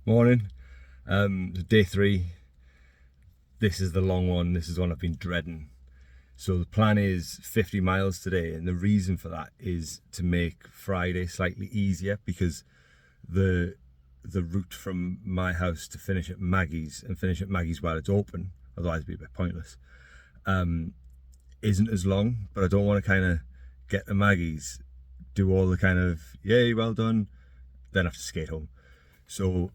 Morning. Day 3. This is the long one. This is the one I've been dreading. So the plan is 50 miles today, and the reason for that is to make Friday slightly easier because the route from my house to finish at Maggie's and finish at Maggie's while it's open, otherwise it'd be a bit pointless, isn't as long. But I don't want to kind of get to Maggie's, do all the kind of yay, well done, then have to skate home. So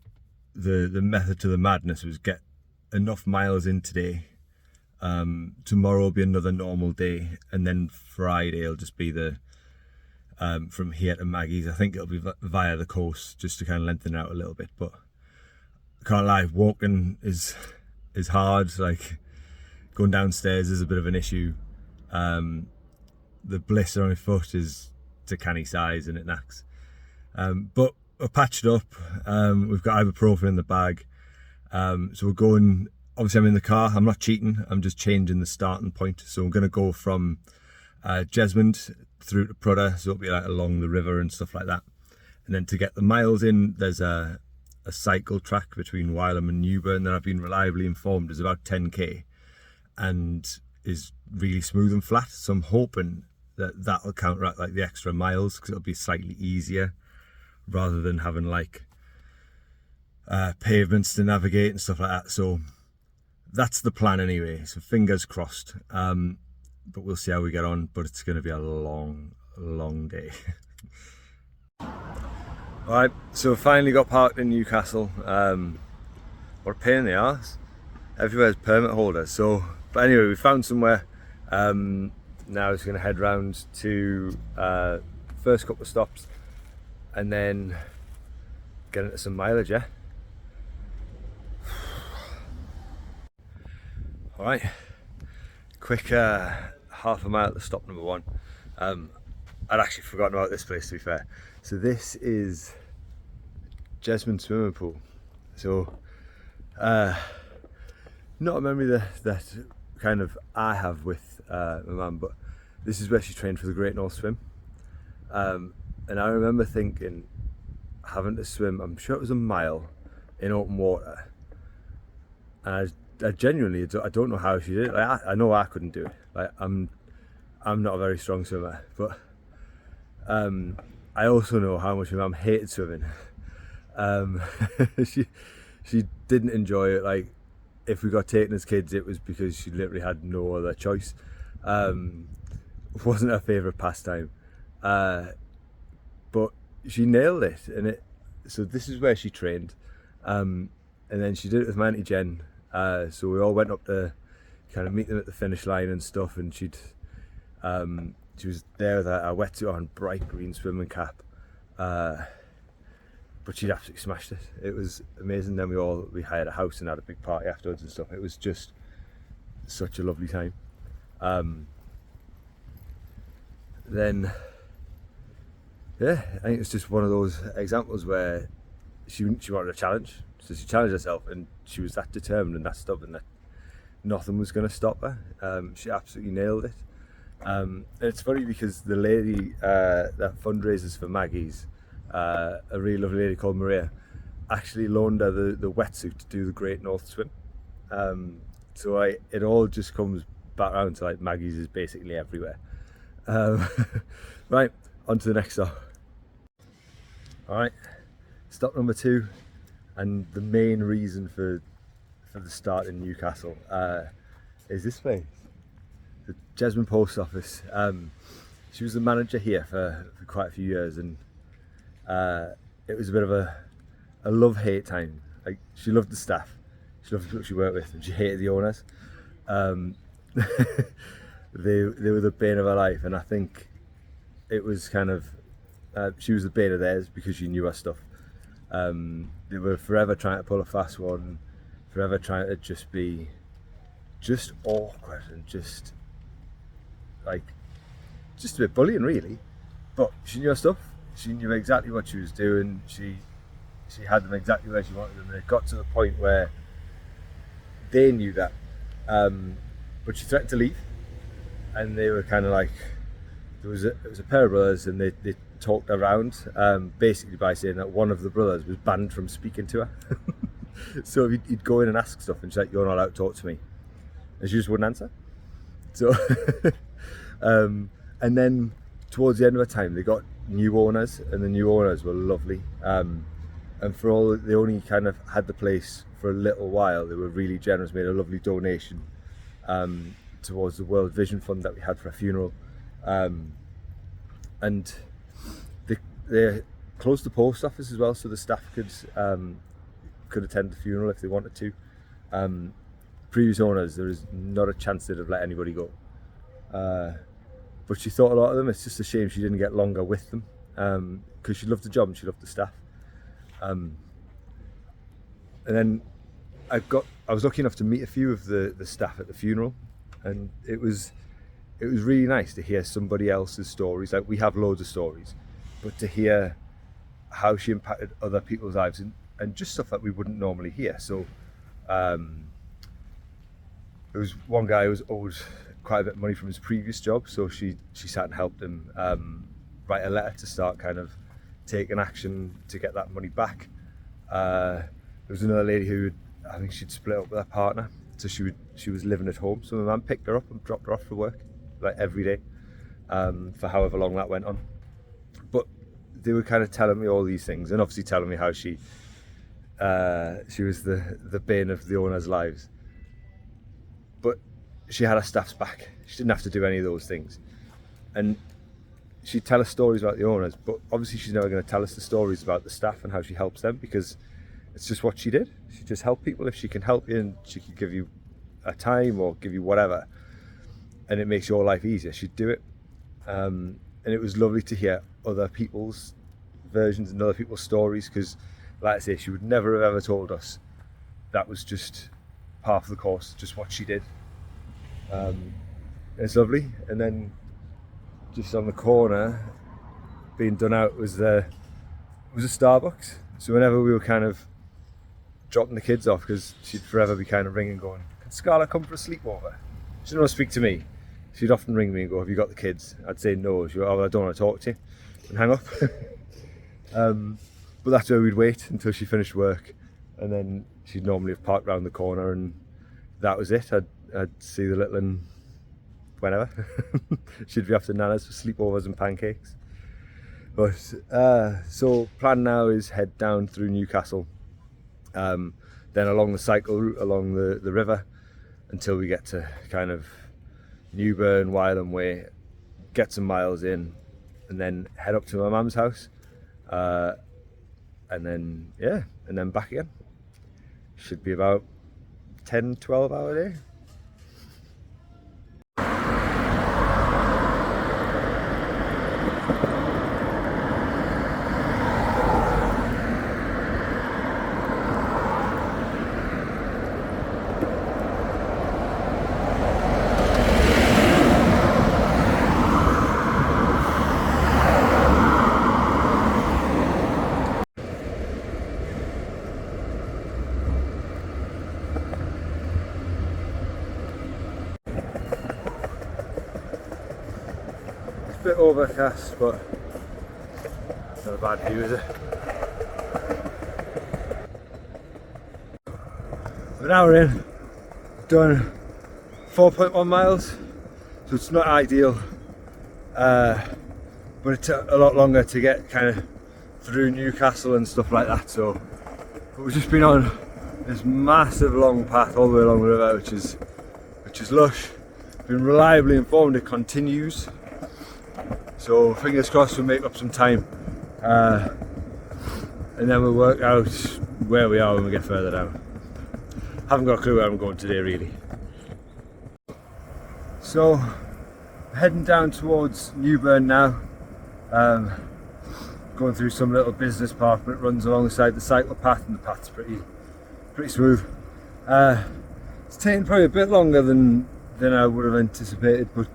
the method to the madness was get enough miles in today. Tomorrow will be another normal day, and then Friday will just be the from here to Maggie's. I think it'll be via the coast just to kind of lengthen it out a little bit. But I can't lie, walking is hard. Like going downstairs is a bit of an issue. The blister on my foot is to canny size and it knacks. But we're patched up. We've got ibuprofen in the bag. So we're going, obviously I'm in the car, I'm not cheating, I'm just changing the starting point. So I'm going to go from Jesmond through to Prudder, so it'll be like along the river and stuff like that. And then to get the miles in, there's a cycle track between Wylam and Newburn that I've been reliably informed is about 10k and is really smooth and flat. So I'm hoping that that'll counteract like the extra miles because it'll be slightly easier rather than having like pavements to navigate and stuff like that. So that's the plan anyway, so fingers crossed. But we'll see how we get on, but it's going to be a long day. Alright, so finally got parked in Newcastle. What a pain in the arse. Everywhere's permit holders. So, but anyway, we found somewhere. Now it's going to head round to first couple of stops and then get into some mileage, yeah? Alright, quick half a mile to stop number 1. I'd actually forgotten about this place, to be fair. So this is Jesmond swimming pool. So not a memory that kind of I have with my mum, but this is where she trained for the Great North Swim. And I remember thinking, having to swim, I'm sure it was a mile in open water, and I genuinely, I don't know how she did it. Like, I know I couldn't do it. Like I'm not a very strong swimmer, but I also know how much my mum hated swimming. She didn't enjoy it. Like if we got taken as kids, it was because she literally had no other choice. It wasn't her favourite pastime. But she nailed it, and so this is where she trained, and then she did it with my auntie Jen. So we all went up to kind of meet them at the finish line and stuff, and she was there with a wetsuit on, bright green swimming cap, but she'd absolutely smashed it. It was amazing. Then we hired a house and had a big party afterwards and stuff. It was just such a lovely time. Then yeah, I think it's just one of those examples where she wanted a challenge, so she challenged herself, and she was that determined and that stubborn that nothing was going to stop her. She absolutely nailed it. And it's funny because the lady that fundraises for Maggie's, a really lovely lady called Maria, actually loaned her the wetsuit to do the Great North Swim. So it all just comes back around to like Maggie's is basically everywhere. Right, on to the next stop. Alright, stop number 2, and the main reason for the start in Newcastle is this place, the Jesmond Post Office. She was the manager here for quite a few years, and it was a bit of a love-hate time. Like she loved the staff, she loved the people she worked with, and she hated the owners. They were the bane of her life, and I think it was kind of she was the bane of theirs because she knew her stuff. They were forever trying to pull a fast one, forever trying to just be awkward and just a bit bullying really. But she knew her stuff. She knew exactly what she was doing. She had them exactly where she wanted them, and it got to the point where they knew that. But she threatened to leave, and they were kind of like, it was a pair of brothers, and they talked around, basically by saying that one of the brothers was banned from speaking to her. So he'd go in and ask stuff, and she's like, "You're not allowed to talk to me," and she just wouldn't answer. So, and then towards the end of the time, they got new owners, and the new owners were lovely. And for all, they only kind of had the place for a little while. They were really generous, made a lovely donation towards the World Vision Fund that we had for a funeral. And they closed the post office as well, so the staff could attend the funeral if they wanted to. Previous owners, there is not a chance they'd have let anybody go. But she thought a lot of them. It's just a shame she didn't get longer with them, because she loved the job and she loved the staff. And then I was lucky enough to meet a few of the staff at the funeral, and it was really nice to hear somebody else's stories. Like, we have loads of stories, but to hear how she impacted other people's lives, and just stuff that we wouldn't normally hear. So there was one guy who was owed quite a bit of money from his previous job, so she sat and helped him write a letter to start kind of taking action to get that money back. There was another lady who, I think she'd split up with her partner, so she was living at home. So my mum picked her up and dropped her off for work, like every day, for however long that went on. But they were kind of telling me all these things, and obviously telling me how she was the bane of the owners' lives. But she had her staff's back. She didn't have to do any of those things. And she'd tell us stories about the owners, but obviously she's never going to tell us the stories about the staff and how she helps them, because it's just what she did. She just helped people. If she can help you and she can give you a time or give you whatever, and it makes your life easier, she'd do it. And it was lovely to hear other people's versions and other people's stories, because, like I say, she would never have ever told us that was just part of the course, just what she did. It's lovely. And then just on the corner, being done out, was a Starbucks. So whenever we were kind of dropping the kids off, because she'd forever be kind of ringing, going, "Can Scarlett come for a sleepover?" She didn't want to speak to me. She'd often ring me and go, "Have you got the kids?" I'd say no. She'd go, "Oh, I don't want to talk to you," and hang up. But that's where we'd wait until she finished work, and then she'd normally have parked around the corner, and that was it. I'd see the little one whenever. She'd be after Nana's for sleepovers and pancakes. But so plan now is head down through Newcastle, then along the cycle route along the river until we get to kind of Newburn, Wylam Way, get some miles in, and then head up to my mum's house, and then back again. Should be about 10-12 hour day. Bit overcast, but it's not a bad view, is it? An hour in, done 4.1 miles, so it's not ideal, but it took a lot longer to get kind of through Newcastle and stuff like that. So, but we've just been on this massive long path all the way along the river, which is lush. Been reliably informed it continues. So fingers crossed we'll make up some time, and then we'll work out where we are when we get further down. Haven't got a clue where I'm going today, really. So heading down towards Newburn now, going through some little business park, but it runs alongside the cycle path, and the path's pretty smooth. It's taken probably a bit longer than I would have anticipated, but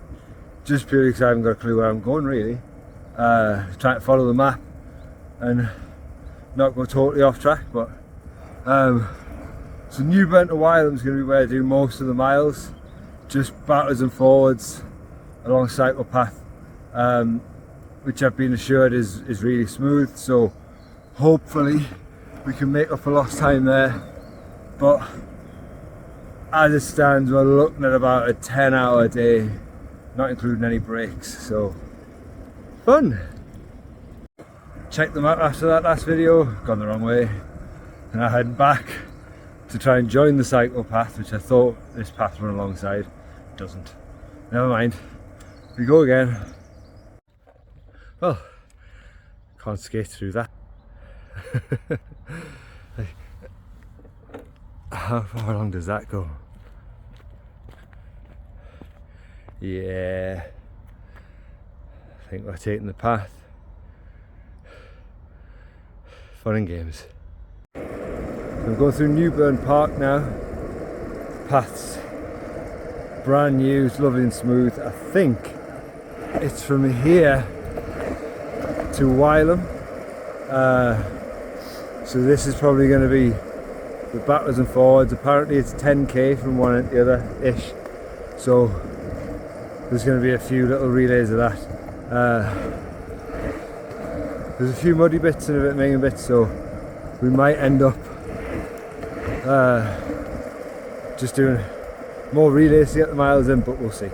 just purely because I haven't got a clue where I'm going, really. Trying to follow the map and not go totally off track, but so Newburn to Wylam is going to be where I do most of the miles, just backwards and forwards along cycle path. which I've been assured is really smooth, so hopefully we can make up for lost time there. But as it stands, we're looking at about a 10-hour day, not including any breaks, so fun. Checked the map after that last video, gone the wrong way, and I'm heading back to try and join the cycle path, which I thought this path ran alongside. Doesn't. Never mind. We go again. Well, can't skate through that. How far along does that go? Yeah, I think we're taking the path. Fun and games. I'm going through Newburn Park now. The path's brand new, it's lovely and smooth. I think it's from here to Wylam. So this is probably going to be the backwards and forwards. Apparently it's 10k from one end to the other ish. So there's going to be a few little relays of that. There's a few muddy bits and a bit of minging bits, so we might end up just doing more relays to get the miles in, but we'll see.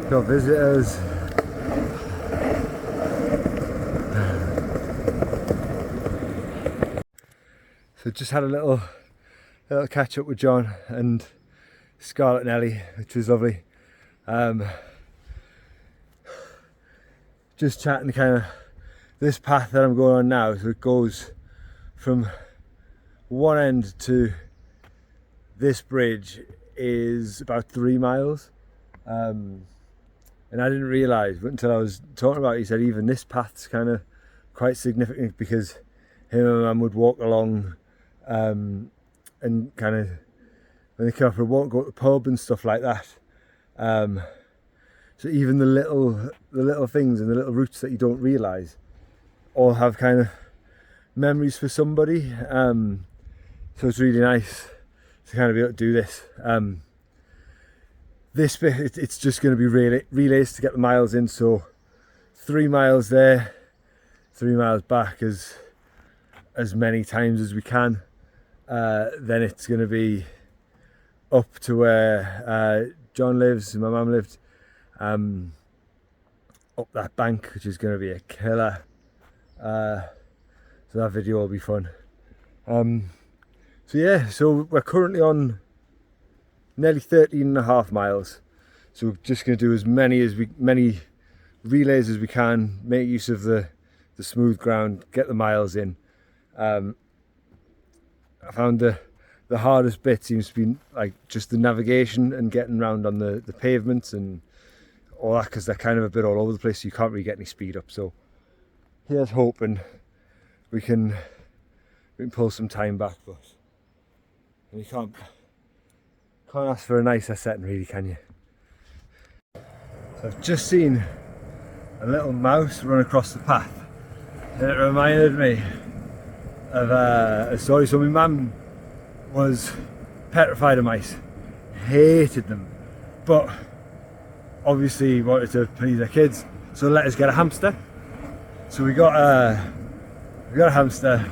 Got visitors. So just had a little catch up with John and Scarlett and Ellie, which was lovely. Just chatting kind of this path that I'm going on now, so it goes from one end to this bridge is about 3 miles, and I didn't realise until I was talking about it. He said even this path's kind of quite significant because him and Mum would walk along and kind of when they come up for a walk, go to the pub and stuff like that. So even the little things and the little routes that you don't realise all have kind of memories for somebody. So it's really nice to kind of be able to do this. This bit, it's just going to be relays to get the miles in. So 3 miles there, 3 miles back, as many times as we can. Then it's going to be up to where John lives and my mum lived, up that bank, which is going to be a killer. So that video will be fun. So yeah, so we're currently on nearly 13.5 miles. So we're just going to do as many relays as we can, make use of the smooth ground, get the miles in. I found the hardest bit seems to be like just the navigation and getting around on the pavements and all that, because they're kind of a bit all over the place, so you can't really get any speed up. So here's hoping we can pull some time back, but you can't ask for a nicer setting, really, can you? So I've just seen a little mouse run across the path, and it reminded me of a story. So my mum was petrified of mice, hated them, but obviously wanted to please her kids, so let us get a hamster. So we got a hamster,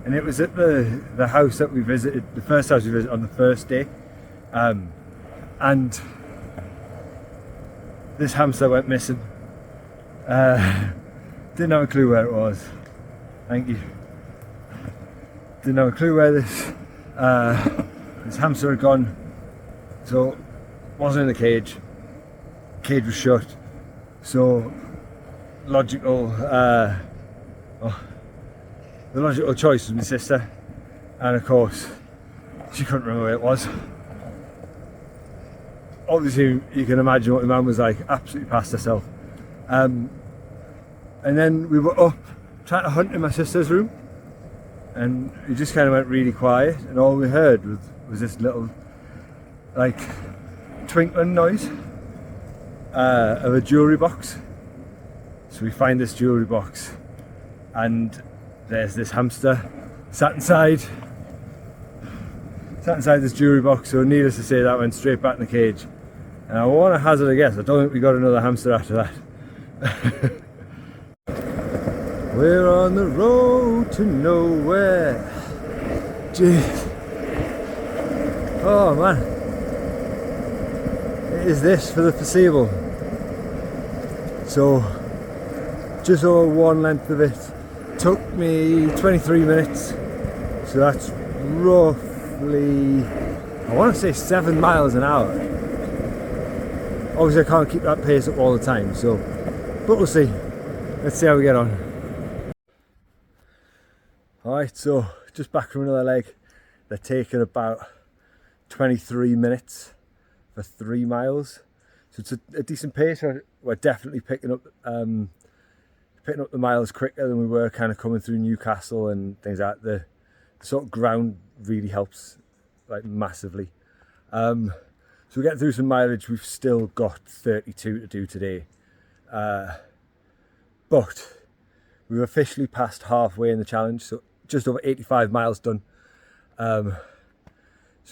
and it was at the house that we visited, the first house we visited on the first day, and this hamster went missing. Didn't have a clue where it was. Thank you. Didn't have a clue where this hamster had gone, so wasn't in the cage. Cage was shut, so the logical choice was my sister, and of course she couldn't remember where it was. Obviously you can imagine what my mum was like, absolutely past herself. And then we were up trying to hunt in my sister's room, and it just kind of went really quiet, and all we heard was this little like twinkling noise of a jewellery box. So we find this jewellery box, and there's this hamster sat inside this jewellery box. So needless to say, that went straight back in the cage, and I want to hazard a guess, I don't think we got another hamster after that. We're on the road to nowhere. Jeez. Oh man. It is this for the foreseeable. So, just over one length of it. Took me 23 minutes. So that's roughly, I want to say 7 miles an hour. Obviously I can't keep that pace up all the time, so, but we'll see. Let's see how we get on. Alright, so just back from another leg. They're taking about 23 minutes for 3 miles. So it's a decent pace. We're definitely picking up the miles quicker than we were kind of coming through Newcastle and things like that. The sort of ground really helps, like massively. So we're getting through some mileage. We've still got 32 to do today. But we've officially passed halfway in the challenge, so just over 85 miles done. So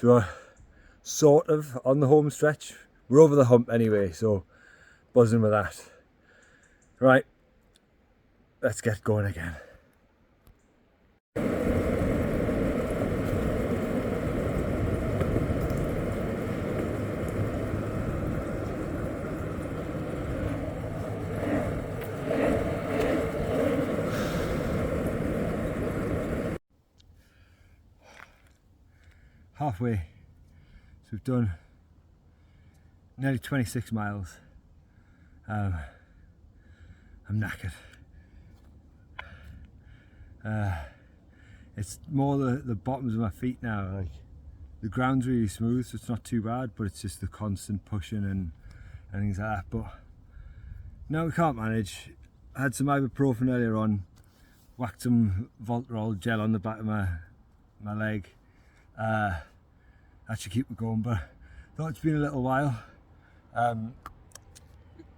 we're sort of on the home stretch. We're over the hump anyway, so buzzing with that. Right, let's get going again. Halfway, so we've done nearly 26 miles. I'm knackered. It's more the bottoms of my feet now. Like, the ground's really smooth, so it's not too bad, but it's just the constant pushing and things like that. But no, we can't manage. I had some ibuprofen earlier on, whacked some Voltarol gel on the back of my leg. That should keep me going, but I thought it's been a little while,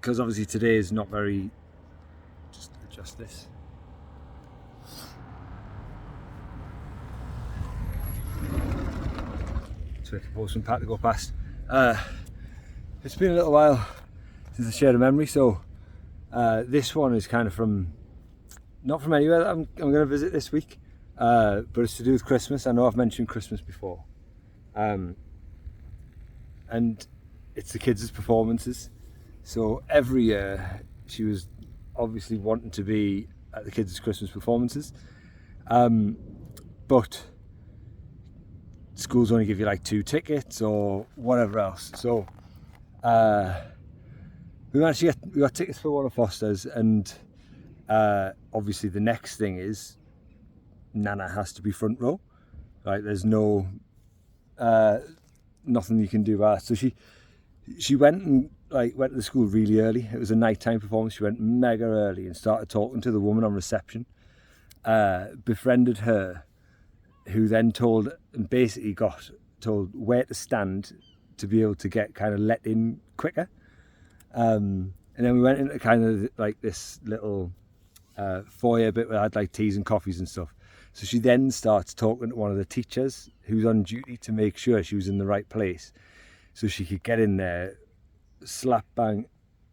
because obviously today is not very, just adjust this. So for some pack to go past. It's been a little while since I shared a memory, so this one is kind of not from anywhere that I'm going to visit this week, but it's to do with Christmas. I know I've mentioned Christmas before. And it's the kids' performances. So every year she was obviously wanting to be at the kids' Christmas performances, but schools only give you like 2 tickets or whatever else. So we got tickets for one of Foster's, and obviously the next thing is Nana has to be front row. Right, there's no nothing you can do about it. So she went and went to the school really early. It was a nighttime performance. She went mega early and started talking to the woman on reception, befriended her, who then basically got told where to stand to be able to get kind of let in quicker. And then we went into kind of like this little foyer bit where I had like teas and coffees and stuff. So she then starts talking to one of the teachers who's on duty to make sure she was in the right place, so she could get in there, slap bang,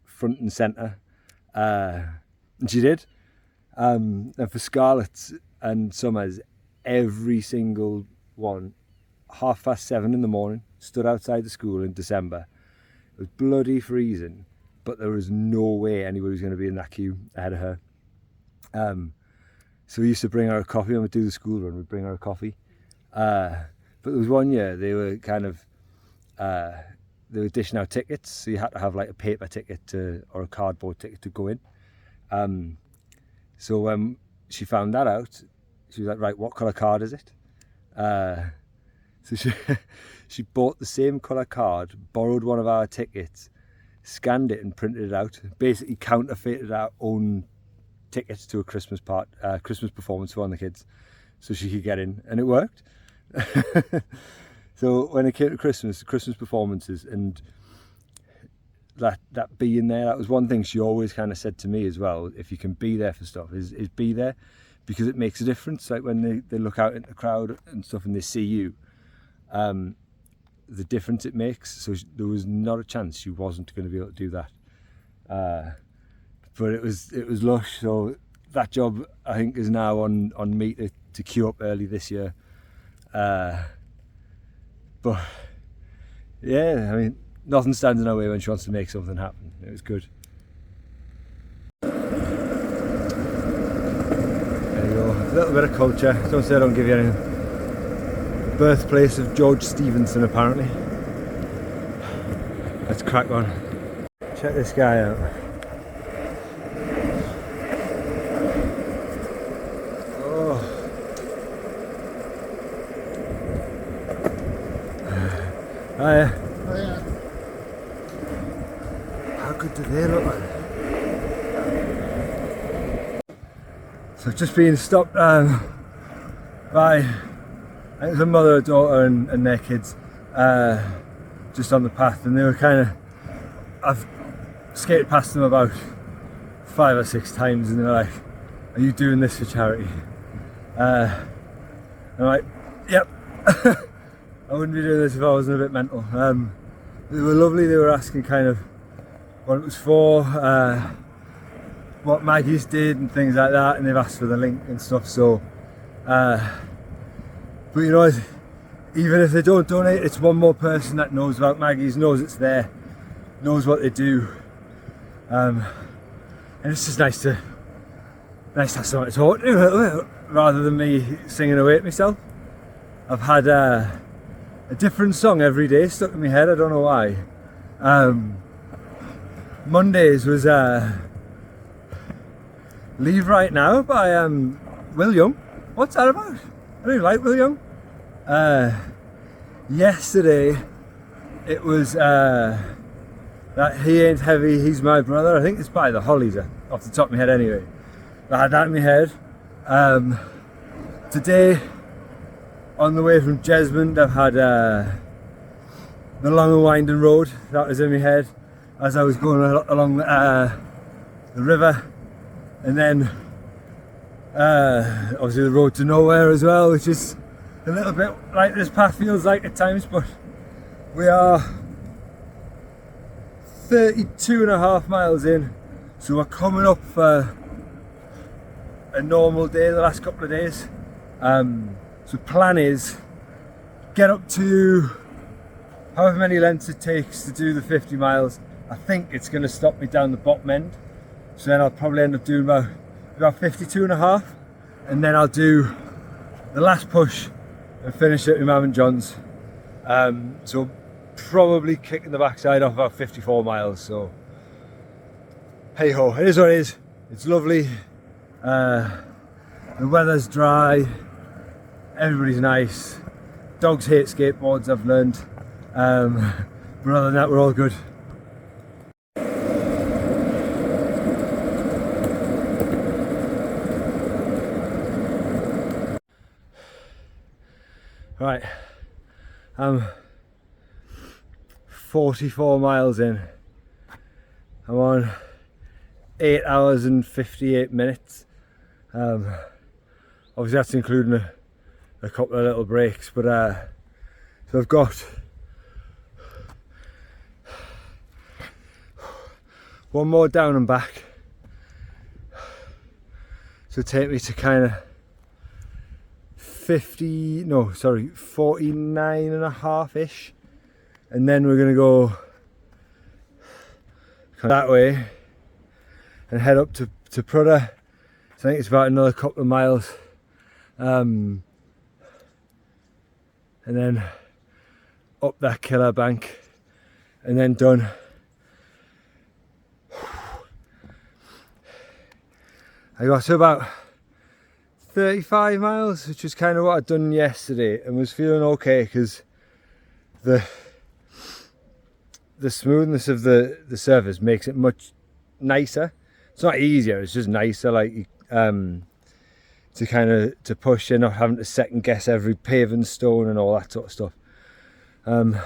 front and centre, and she did. And for Scarlett's and Summers, every single one, 7:30 in the morning, stood outside the school in December. It was bloody freezing, but there was no way anybody was going to be in that queue ahead of her. So we used to bring her a coffee when we'd do the school run. We'd bring her a coffee. But there was one year they were kind of they were dishing out tickets, so you had to have like a paper ticket or a cardboard ticket to go in. So when she found that out, she was like, right, what colour card is it? So she bought the same colour card, borrowed one of our tickets, scanned it and printed it out, basically counterfeited our own tickets to a Christmas performance for one of the kids, so she could get in, and it worked. So when it came to Christmas performances, and that being there, that was one thing she always kind of said to me as well. If you can be there for stuff, is be there, because it makes a difference. Like when they look out into the crowd and stuff and they see you, the difference it makes. So there was not a chance she wasn't going to be able to do that. but it was lush. So that job I think is now on me to queue up early this year. But yeah, I mean, nothing stands in our way when she wants to make something happen. It was good. There you go, a little bit of culture. Don't say I don't give you anything. Birthplace of George Stephenson, apparently. Let's crack on. Check this guy out. Oh. Hiya. Oh yeah. How good do they look, man? So I've just been stopped by, I think it was a mother, a daughter and their kids just on the path, and they were kind of, I've skated past them about 5 or 6 times and they're like, are you doing this for charity? I'm like, yep. I wouldn't be doing this if I wasn't a bit mental. They were lovely. They were asking kind of what it was for, what Maggie's did and things like that, and they've asked for the link and stuff. So, but you know, even if they don't donate, it's one more person that knows about Maggie's, knows it's there, knows what they do, and it's just nice to have someone to talk to rather than me singing away at myself. I've had a different song every day stuck in my head. I don't know why. Mondays was Leave Right Now by Will Young. What's that about? I don't even like Will Young. Yesterday it was that He Ain't Heavy, He's My Brother. I think it's by the Hollies, off the top of my head anyway. I had that in my head. Today, on the way from Jesmond, I've had The Long and Winding Road. That was in my head as I was going along the river, and then obviously the Road to Nowhere as well, which is a little bit like this path feels like at times, but we are 32.5 miles in, so we're coming up for a normal day the last couple of days. So plan is get up to however many lengths it takes to do the 50 miles. I think it's going to stop me down the bottom end, so then I'll probably end up doing about 52.5, and then I'll do the last push and finish it with Mam and John's. So probably kicking the backside off about 54 miles. So hey ho, it is what it is. It's lovely. The weather's dry. Everybody's nice. Dogs hate skateboards, I've learned. But other than that, we're all good. Right, I'm 44 miles in. I'm on 8 hours and 58 minutes. Obviously that's including a couple of little breaks, but so I've got one more down and back, so take me to kind of 49 and a half ish, and then we're gonna go that way and head up to Prudhoe. So I think it's about another couple of miles, and then up that killer bank, and then done. I got to about 35 miles, which is kind of what I'd done yesterday, and was feeling okay because the smoothness of the surface makes it much nicer. It's not easier, it's just nicer, like to kind of to push in, not having to second guess every paving stone and all that sort of stuff. And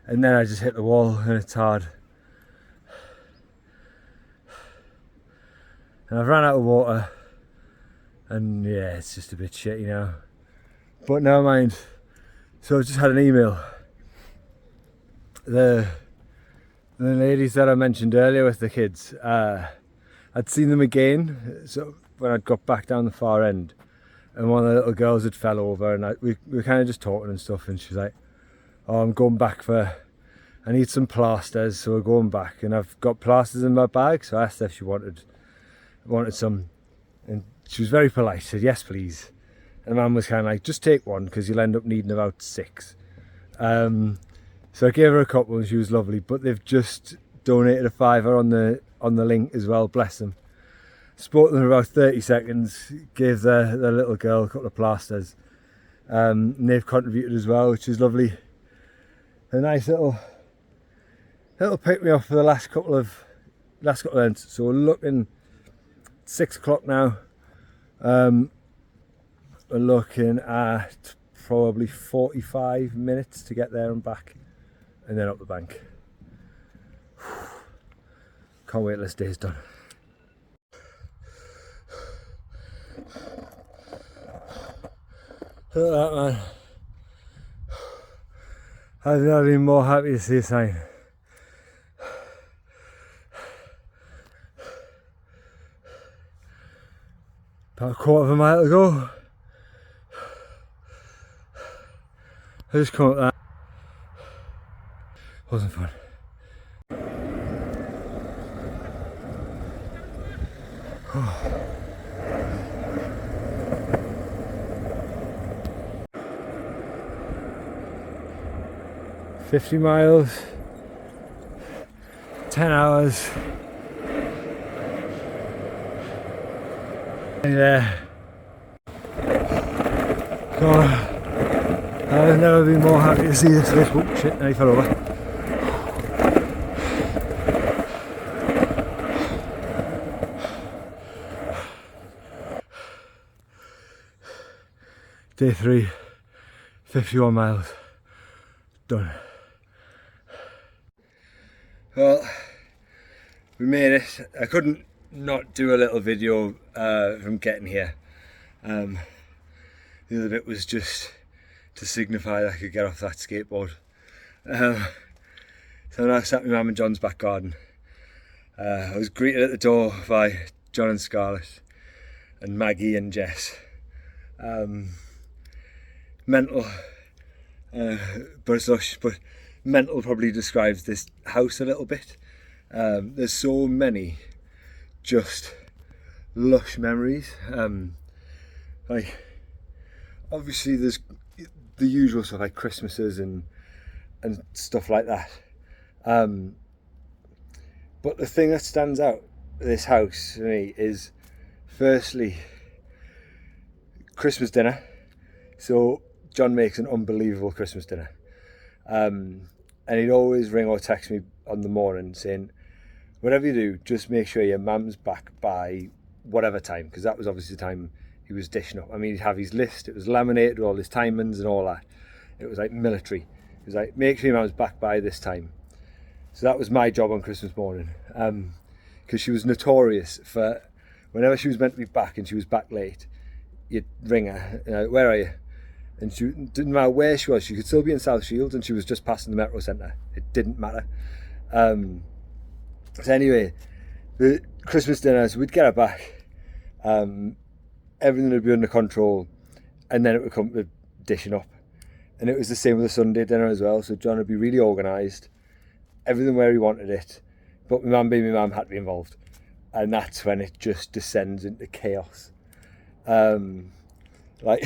then I just hit the wall and it's hard. And I've run out of water, and yeah, it's just a bit shitty now. But never mind. So I just had an email. The the ladies that I mentioned earlier with the kids, I'd seen them again, so when I'd got back down the far end, and one of the little girls had fell over, and we were kind of just talking and stuff, and she's like, oh, I'm going back I need some plasters, so we're going back, and I've got plasters in my bag, so I asked her if she wanted some, and she was very polite, said yes please, and Mum was kind of like, just take one, because you'll end up needing about 6. So I gave her a couple and she was lovely, but they've just donated a £5 on the link as well, bless them. Spoke to them for about 30 seconds, gave their little girl a couple of plasters, and they've contributed as well, which is lovely. A nice little pick me up for the last couple of ends. So we're looking 6 o'clock now. We're looking at probably 45 minutes to get there and back, and then up the bank. Can't wait till this day's done. Look at that, man. I've never been more happy to see a sign. About a quarter of a mile to go. I just come up that. Wasn't fun. Oh. 50 miles, 10 hours. Yeah. God, I've never been more happy to see this place. Oh shit, now he fell over. Day 3, 51 miles, done. Well, we made it. I couldn't not do a little video from getting here. The other bit was just to signify that I could get off that skateboard. So I'm now sat in my mum and John's back garden. I was greeted at the door by John and Scarlett and Maggie and Jess. Mental, but it's lush, but mental probably describes this house a little bit. There's so many just lush memories. Like, obviously there's the usual stuff like Christmases and stuff like that. But the thing that stands out this house to me is, firstly, Christmas dinner. So John makes an unbelievable Christmas dinner. And he'd always ring or text me on the morning saying, whatever you do, just make sure your mum's back by whatever time, because that was obviously the time he was dishing up. I mean, he'd have his list, it was laminated with all his timings and all that. It was like military. It was like, make sure your mum's back by this time. So that was my job on Christmas morning, because she was notorious for, whenever she was meant to be back and she was back late, you'd ring her, where are you? And she didn't matter where she was, she could still be in South Shields and she was just passing the Metro Centre. It didn't matter. So anyway, the Christmas dinner, so we'd get her back, everything would be under control, and then it would come to dishing up. And it was the same with the Sunday dinner as well, so John would be really organised, everything where he wanted it, but my mum being my mum had to be involved. And that's when it just descends into chaos. Like,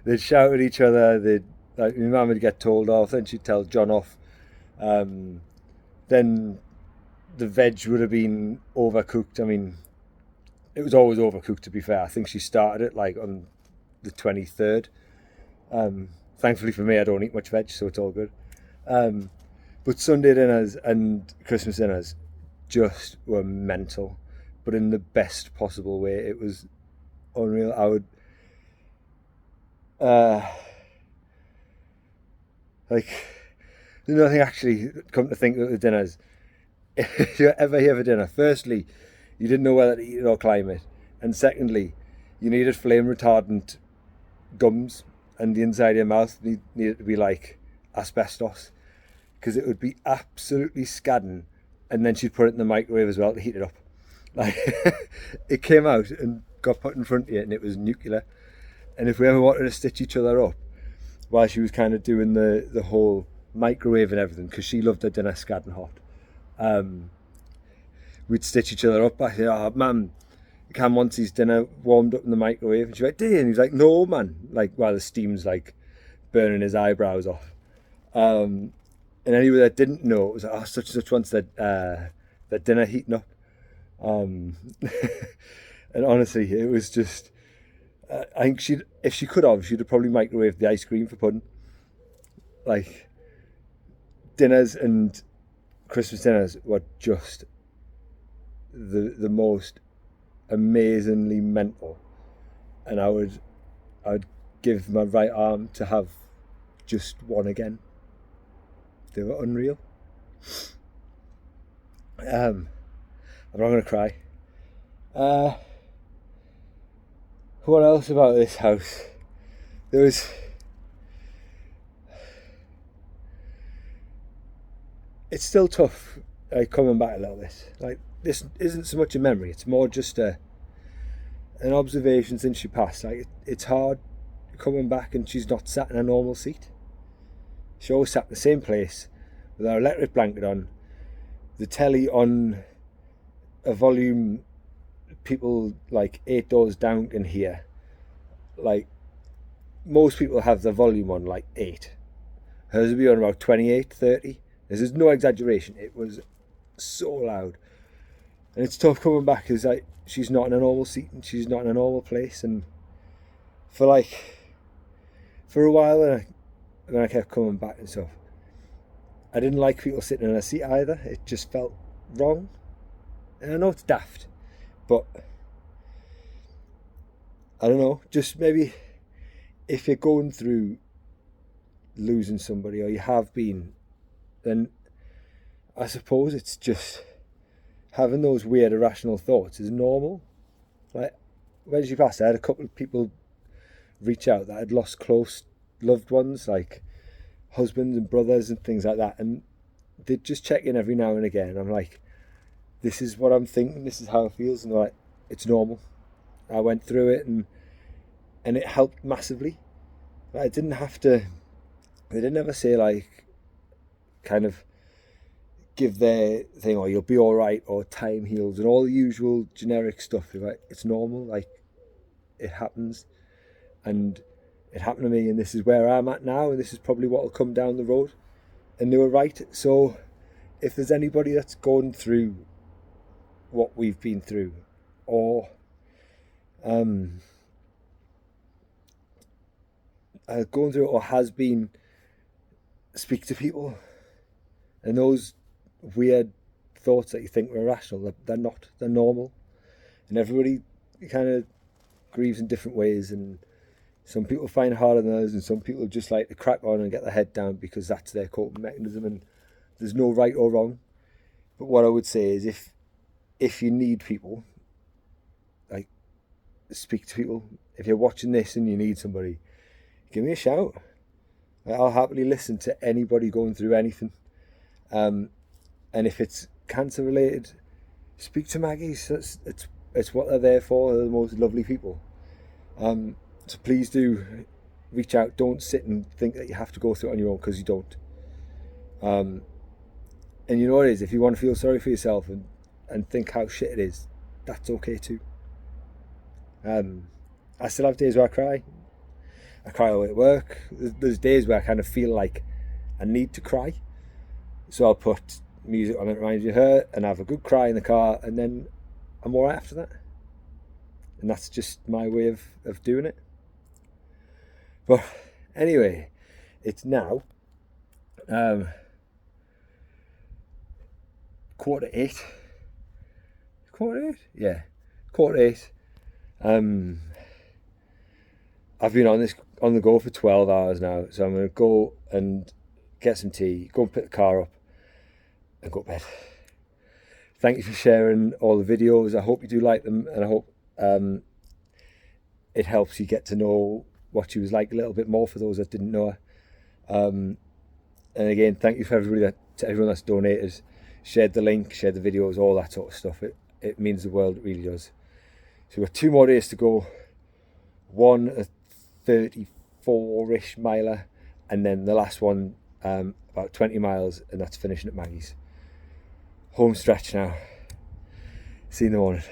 they'd shout at each other, like, my mum would get told off, then she'd tell John off. Then the veg would have been overcooked. I mean, it was always overcooked, to be fair. I think she started it like on the 23rd. Thankfully for me, I don't eat much veg, so it's all good. But Sunday dinners and Christmas dinners just were mental, but in the best possible way. It was unreal. I would like, there's nothing actually come to think of the dinners. If you ever have a dinner, firstly, you didn't know whether to eat it or climb it, and secondly, you needed flame retardant gums, and the inside of your mouth needed to be like asbestos, because it would be absolutely scadding, and then she'd put it in the microwave as well to heat it up. Like it came out and got put in front of you, and it was nuclear. And if we ever wanted to stitch each other up while she was kind of doing the whole microwave and everything, because she loved her dinner scadding hot, we'd stitch each other up. I said, "Oh man, Cam wants his dinner warmed up in the microwave," and she's like, "Do you?" And he's like, "No man," like while the steam's like burning his eyebrows off. And anybody that didn't know, it was like, "Oh, such and such wants that dinner heating up." And honestly, it was just, I think if she could have, she'd have probably microwaved the ice cream for pudding. Like, dinners and Christmas dinners were just the most amazingly mental, and I would give my right arm to have just one again. They were unreal. I'm not going to cry. What else about this house? It's still tough, like, coming back a little bit. Like, this isn't so much a memory, it's more just an observation since she passed. Like, it's hard coming back and she's not sat in a normal seat. She always sat in the same place with her electric blanket on, the telly on a volume people like 8 doors down can hear. Like, most people have the volume on like 8. Hers would be on about 28, 30. This is no exaggeration. It was so loud. And it's tough coming back because, like, she's not in a normal seat and she's not in a normal place. And for a while, when I kept coming back and stuff, I didn't like people sitting in a seat either. It just felt wrong. And I know it's daft, but I don't know, just maybe if you're going through losing somebody, or you have been, then I suppose it's just having those weird irrational thoughts is normal. Like, when she passed, I had a couple of people reach out that had lost close loved ones, like husbands and brothers and things like that, and they'd just check in every now and again. I'm like, this is what I'm thinking, this is how it feels, and they're like, it's normal. I went through it, and it helped massively. I didn't have to, they didn't ever say, like, kind of give their thing, or you'll be all right, or time heals, and all the usual generic stuff. They're like, it's normal, like, it happens, and it happened to me, and this is where I'm at now, and this is probably what will come down the road. And they were right. So if there's anybody that's going through what we've been through, or going through it, or has been, speak to people. And those weird thoughts that you think were irrational, they're not, they're normal. And everybody kind of grieves in different ways, and some people find it harder than others, and some people just like to crack on and get their head down because that's their coping mechanism, and there's no right or wrong. But what I would say is, if you need people, like, speak to people. If you're watching this and you need somebody, give me a shout. I'll happily listen to anybody going through anything. And if it's cancer related, speak to Maggie's. It's what they're there for. They're the most lovely people. So please do reach out. Don't sit and think that you have to go through it on your own, because you don't. And you know what it is, if you want to feel sorry for yourself and think how shit it is, that's okay too. I still have days where I cry. I cry away at work. There's days where I kind of feel like I need to cry. So I'll put music on that reminds me of her and have a good cry in the car, and then I'm alright after that. And that's just my way of doing it. But anyway, it's now 8:15. 8:15? Yeah, 8:15. I've been on the go for 12 hours now, so I'm going to go and get some tea, go and pick the car up, and go to bed. Thank you for sharing all the videos. I hope you do like them, and I hope it helps you get to know what she was like a little bit more, for those that didn't know her. And again, thank you for to everyone that's donated, shared the link, shared the videos, all that sort of stuff. It means the world, it really does. So we've got 2 more days to go. One a 34-ish miler, and then the last one about 20 miles, and that's finishing at Maggie's. Home stretch now. See you in the morning.